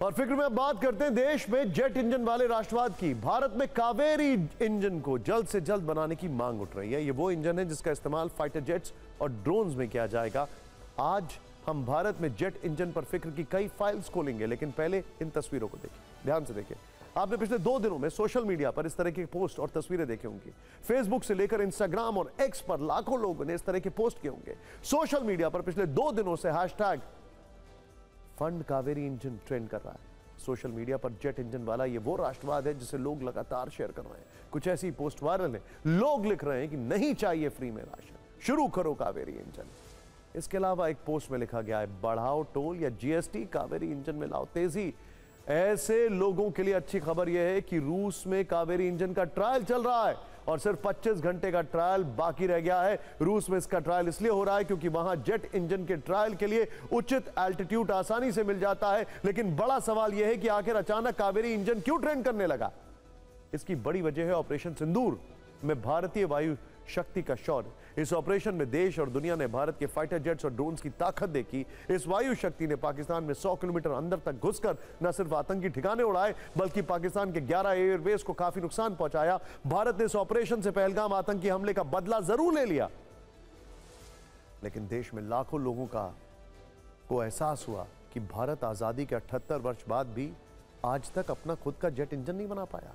और फिक्र में अब बात करते हैं देश में जेट इंजन वाले राष्ट्रवाद की। भारत में कावेरी इंजन को जल्द से जल्द बनाने की मांग उठ रही है। ये वो इंजन है जिसका इस्तेमाल फाइटर जेट्स और ड्रोन्स में किया जाएगा। आज हम भारत में जेट इंजन पर फिक्र की कई फाइल्स खोलेंगे, लेकिन पहले इन तस्वीरों को देखिए, ध्यान से देखिए। आपने पिछले 2 दिनों में सोशल मीडिया पर इस तरह के पोस्ट और तस्वीरें देखे होंगी। फेसबुक से लेकर इंस्टाग्राम और एक्स पर लाखों लोगों ने इस तरह के पोस्ट किए होंगे। सोशल मीडिया पर पिछले 2 दिनों से hashtag fund Kaveri engine trend कर रहा है। सोशल मीडिया पर जेट इंजन वाला ये वो राष्ट्रवाद है जिसे लोग लगातार शेयर कर रहे हैं। कुछ ऐसी पोस्ट वायरल है, लोग लिख रहे हैं कि नहीं चाहिए फ्री में राशन, शुरू करो कावेरी इंजन। इसके अलावा एक पोस्ट में लिखा गया है बढ़ाओ टोल या जीएसटी, कावेरी इंजन में लाओ तेजी। ऐसे लोगों के लिए अच्छी खबर यह है कि रूस में कावेरी इंजन का ट्रायल चल रहा है और सिर्फ 25 घंटे का ट्रायल बाकी रह गया है। रूस में इसका ट्रायल इसलिए हो रहा है क्योंकि वहां जेट इंजन के ट्रायल के लिए उचित एल्टीट्यूड आसानी से मिल जाता है। लेकिन बड़ा सवाल यह है कि आखिर अचानक कावेरी इंजन क्यों ट्रेंड करने लगा। इसकी बड़ी वजह है ऑपरेशन सिंदूर में भारतीय वायु शक्ति का शौर्य। इस ऑपरेशन में देश और दुनिया ने भारत के फाइटर जेट्स और ड्रोन्स की ताकत देखी। इस वायु शक्ति ने पाकिस्तान में 100 किलोमीटर अंदर तक घुसकर न सिर्फ आतंकी ठिकाने उड़ाए, बल्कि पाकिस्तान के 11 एयरबेस को काफी नुकसान पहुंचाया। भारत ने इस ऑपरेशन से पहलगाम आतंकी हमले का बदला जरूर ले लिया, लेकिन देश में लाखों लोगों को एहसास हुआ कि भारत आजादी के 78 वर्ष बाद भी आज तक अपना खुद का जेट इंजन नहीं बना पाया।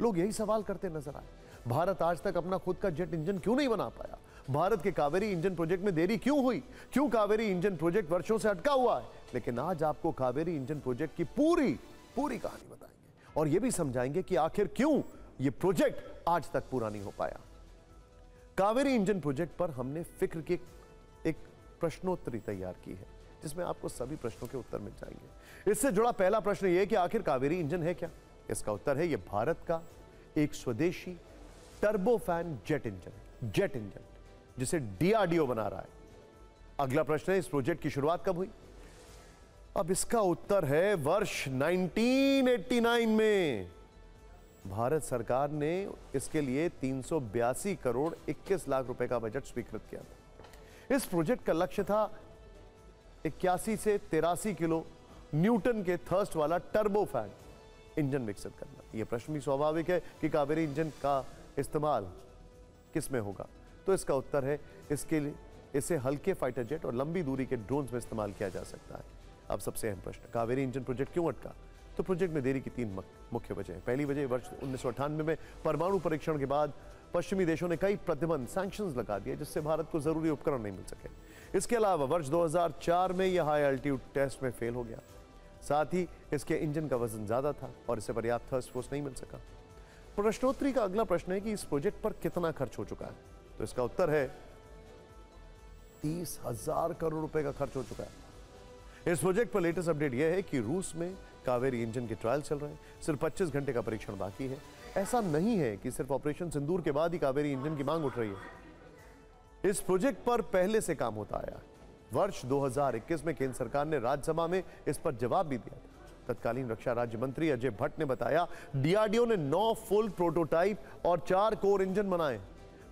लोग यही सवाल करते नजर आए, भारत आज तक अपना खुद का जेट इंजन क्यों नहीं बना पाया? भारत के कावेरी इंजन प्रोजेक्ट में देरी क्यों हुई? क्यों कावेरी इंजन प्रोजेक्ट वर्षों से अटका हुआ है? लेकिन आज आपको कावेरी इंजन प्रोजेक्ट की पूरी कहानी बताएंगे और यह भी समझाएंगे कि आखिर क्यों यह प्रोजेक्ट आज तक पूरा नहीं हो पाया। कावेरी इंजन प्रोजेक्ट पर हमने फिक्र की एक प्रश्नोत्तरी तैयार की है, जिसमें आपको सभी प्रश्नों के उत्तर मिल जाएंगे। इससे जुड़ा पहला प्रश्न यह है कि आखिर कावेरी इंजन है क्या? इसका उत्तर है यह भारत का एक स्वदेशी टर्बोफैन जेट इंजन जिसे डीआरडीओ बना रहा है। अगला प्रश्न है इस प्रोजेक्ट की शुरुआत कब हुई? अब इसका उत्तर है वर्ष 1989 में। भारत सरकार ने इसके लिए 382 करोड़ 21 लाख रुपए का बजट स्वीकृत किया था। इस प्रोजेक्ट का लक्ष्य था 81 से 83 किलो न्यूटन के थर्स्ट वाला टर्बोफैन इंजन विकसित करना। यह प्रश्न भी स्वाभाविक है कि कावेरी इंजन का इस्तेमाल किस में होगा? तो इसका उत्तर है इसके लिए इसे हल्के फाइटर जेट और लंबी दूरी के ड्रोन्स में इस्तेमाल किया जा सकता है। अब सबसे अहम प्रश्न, कावेरी इंजन प्रोजेक्ट क्यों अटका? तो प्रोजेक्ट में देरी की 3 मुख्य वजह है। पहली वजह, वर्ष 1998 में परमाणु परीक्षण के बाद पश्चिमी देशों ने कई प्रतिबंध सैंक्शंस लगा दिए, जिससे भारत को जरूरी उपकरण नहीं मिल सके। इसके अलावा वर्ष 2004 में यह हाई एल्टीट्यूड टेस्ट में फेल हो गया। साथ ही इसके इंजन का वजन ज्यादा था और इसे पर्याप्त थ्रस्ट फोर्स नहीं मिल सका। प्रश्नोत्तरी का अगला प्रश्न है कि इस प्रोजेक्ट पर कितना खर्च हो चुका है? तो इसका उत्तर है 30,000 करोड़ रुपए का खर्च हो चुका है। इस प्रोजेक्ट पर लेटेस्ट अपडेट यह है कि रूस में कावेरी इंजन के ट्रायल चल रहे हैं। सिर्फ 25 घंटे का परीक्षण बाकी है। ऐसा नहीं है कि सिर्फ ऑपरेशन सिंदूर के बाद ही कावेरी इंजन की मांग उठ रही है। इस प्रोजेक्ट पर पहले से काम होता आया। वर्ष 2021 में केंद्र सरकार ने राज्यसभा में इस पर जवाब भी दिया। तत्कालीन रक्षा राज्य मंत्री अजय भट्ट ने बताया डीआरडीओ ने 9 फुल प्रोटोटाइप और 4 कोर इंजन बनाए।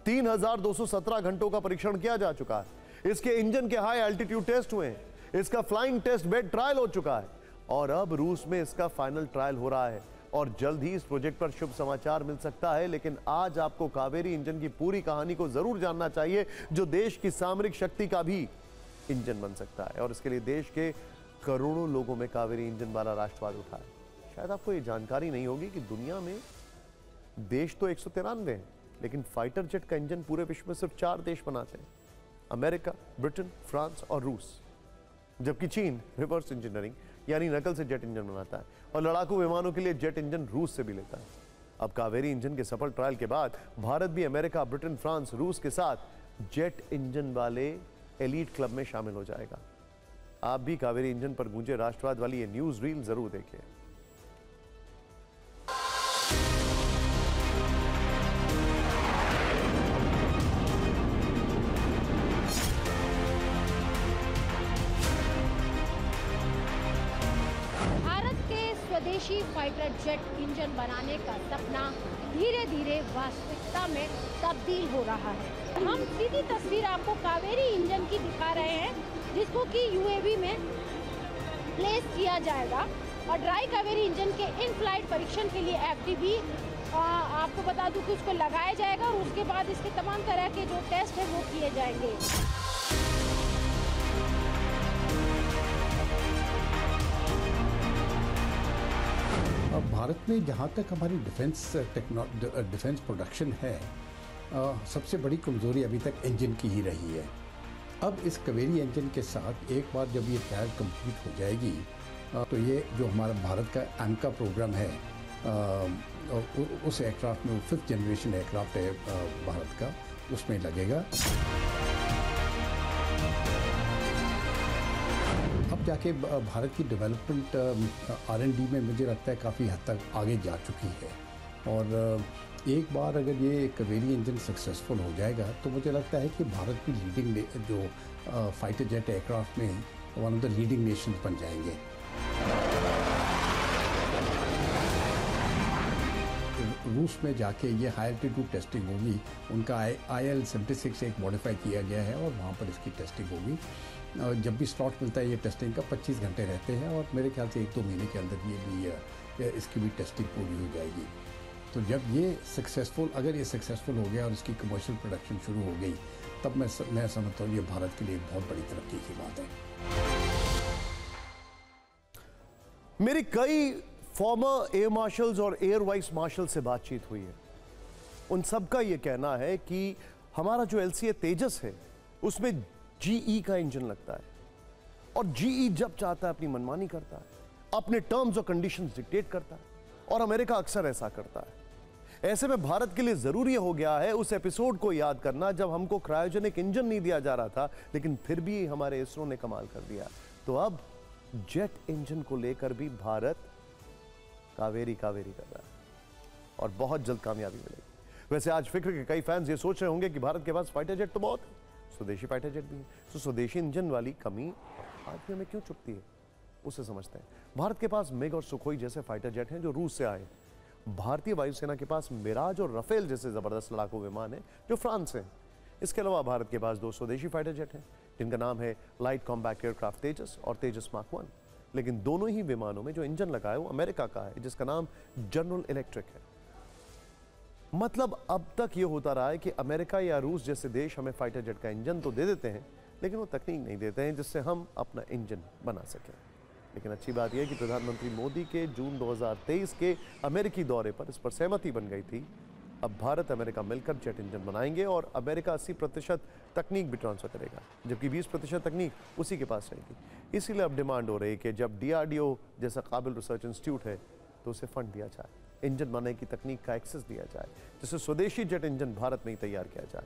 3217 घंटों का परीक्षण किया जा चुका है। इसके इंजन के हाई एल्टीट्यूड टेस्ट हुए हैं। इसका फ्लाइंग टेस्ट बेड ट्रायल हो चुका है और अब रूस में इसका फाइनल ट्रायल हो रहा है और जल्द ही इस प्रोजेक्ट पर शुभ समाचार मिल सकता है। लेकिन आज आपको कावेरी इंजन की पूरी कहानी को जरूर जानना चाहिए, जो देश की सामरिक शक्ति का भी इंजन बन सकता है और इसके लिए देश के करोड़ों लोगों में कावेरी इंजन वाला राष्ट्रवाद उठा है। शायद आपको यह जानकारी नहीं होगी कि दुनिया में देश तो 193 हैं, लेकिन फाइटर जेट का इंजन पूरे विश्व में सिर्फ 4 देश बनाते हैं, अमेरिका, ब्रिटेन, फ्रांस और रूस। जबकि चीन रिवर्स इंजीनियरिंग यानी नकल से जेट इंजन बनाता है और लड़ाकू विमानों के लिए जेट इंजन रूस से भी लेता है। अब कावेरी इंजन के सफल ट्रायल के बाद भारत भी अमेरिका, ब्रिटेन, फ्रांस, रूस के साथ जेट इंजन वाले एलीट क्लब में शामिल हो जाएगा। आप भी कावेरी इंजन पर गूंजे राष्ट्रवाद वाली ये न्यूज रील जरूर देखिए। स्वदेशी फाइटर जेट इंजन बनाने का सपना धीरे धीरे वास्तविकता में तब्दील हो रहा है। हम सीधी तस्वीर आपको कावेरी इंजन की दिखा रहे हैं, जिसको कि यूएवी में प्लेस किया जाएगा और ड्राई कावेरी इंजन के इन फ्लाइट परीक्षण के लिए FDB आपको बता दूं कि उसको लगाया जाएगा और उसके बाद इसके तमाम तरह के जो टेस्ट है वो किए जाएंगे। भारत में जहाँ तक हमारी डिफेंस प्रोडक्शन है, सबसे बड़ी कमज़ोरी अभी तक इंजन की ही रही है। अब इस कावेरी इंजन के साथ एक बार जब ये ट्रायल कंप्लीट हो जाएगी तो ये जो हमारा भारत का AMCA प्रोग्राम है, उस एयरक्राफ्ट में 5th जनरेशन एयरक्राफ्ट है भारत का, उसमें लगेगा। अब जाके भारत की डेवलपमेंट R&D में मुझे लगता है काफ़ी हद तक आगे जा चुकी है। और एक बार अगर ये कावेरी इंजन सक्सेसफुल हो जाएगा तो मुझे लगता है कि भारत की लीडिंग जो फाइटर जेट एयरक्राफ्ट में one of the leading nation बन जाएंगे। रूस में जाके ये हाई एल्टीट्यूड टेस्टिंग होगी, उनका IL-76 एक मॉडिफाई किया गया है और वहाँ पर इसकी टेस्टिंग होगी। जब भी स्लॉट मिलता है ये टेस्टिंग का 25 घंटे रहते हैं और मेरे ख्याल से 1-2 महीने के अंदर ये भी इसकी भी टेस्टिंग पूरी हो जाएगी। तो जब ये सक्सेसफुल, अगर ये सक्सेसफुल हो गया और इसकी कमर्शियल प्रोडक्शन शुरू हो गई, तब मैं समझता हूँ ये भारत के लिए एक बहुत बड़ी तरक्की की बात है। मेरी कई फॉर्मर एयर मार्शल्स और एयर वाइस मार्शल से बातचीत हुई है। उन सबका ये कहना है कि हमारा जो LCA तेजस है उसमें GE का इंजन लगता है और GE जब चाहता है अपनी मनमानी करता है, अपने टर्म्स और कंडीशंस डिक्टेट करता है और अमेरिका अक्सर ऐसा करता है। ऐसे में भारत के लिए जरूरी हो गया है उस एपिसोड को याद करना जब हमको क्रायोजेनिक इंजन नहीं दिया जा रहा था, लेकिन फिर भी हमारे इसरो ने कमाल कर दिया। तो अब जेट इंजन को लेकर भी भारत कावेरी कर रहा है और बहुत जल्द कामयाबी मिलेगी। वैसे आज फिक्र के कई फैंस ये सोच रहे होंगे कि भारत के पास फाइटर जेट तो बहुत है, स्वदेशी फाइटर जेट भी है, तो स्वदेशी इंजन वाली कमी आज भी हमें क्यों चुभती है, उसे समझते हैं। भारत के पास मिग और सुखोई जैसे फाइटर जेट हैं जो रूस से आए। भारतीय वायुसेना के पास मिराज और रफेल जैसे जबरदस्त लड़ाकू विमान हैं जो फ्रांस से हैं। इसके अलावा भारत के पास 2 स्वदेशी फाइटर जेट हैं जिनका नाम है लाइट कॉम्बैट एयरक्राफ्ट तेजस और तेजस मार्क 1। लेकिन दोनों ही विमानों में जो इंजन लगा है वो अमेरिका का है जिसका नाम जनरल इलेक्ट्रिक है। मतलब अब तक ये होता रहा है कि अमेरिका या रूस जैसे देश हमें फाइटर जेट का इंजन तो दे देते हैं लेकिन वो तकनीक नहीं देते हैं जिससे हम अपना इंजन बना सकें। लेकिन अच्छी बात यह है कि प्रधानमंत्री मोदी के जून 2023 के अमेरिकी दौरे पर इस पर सहमति बन गई थी। अब भारत अमेरिका मिलकर जेट इंजन बनाएंगे और अमेरिका 80% तकनीक भी ट्रांसफर करेगा जबकि 20% तकनीक उसी के पास रहेगी। इसीलिए अब डिमांड हो रही है कि जब DRDO जैसा काबिल रिसर्च इंस्टीट्यूट है तो उसे फंड दिया जाए, इंजन बनाने की तकनीक का एक्सेस दिया जाए, जिससे स्वदेशी जेट इंजन भारत में ही तैयार किया जाए।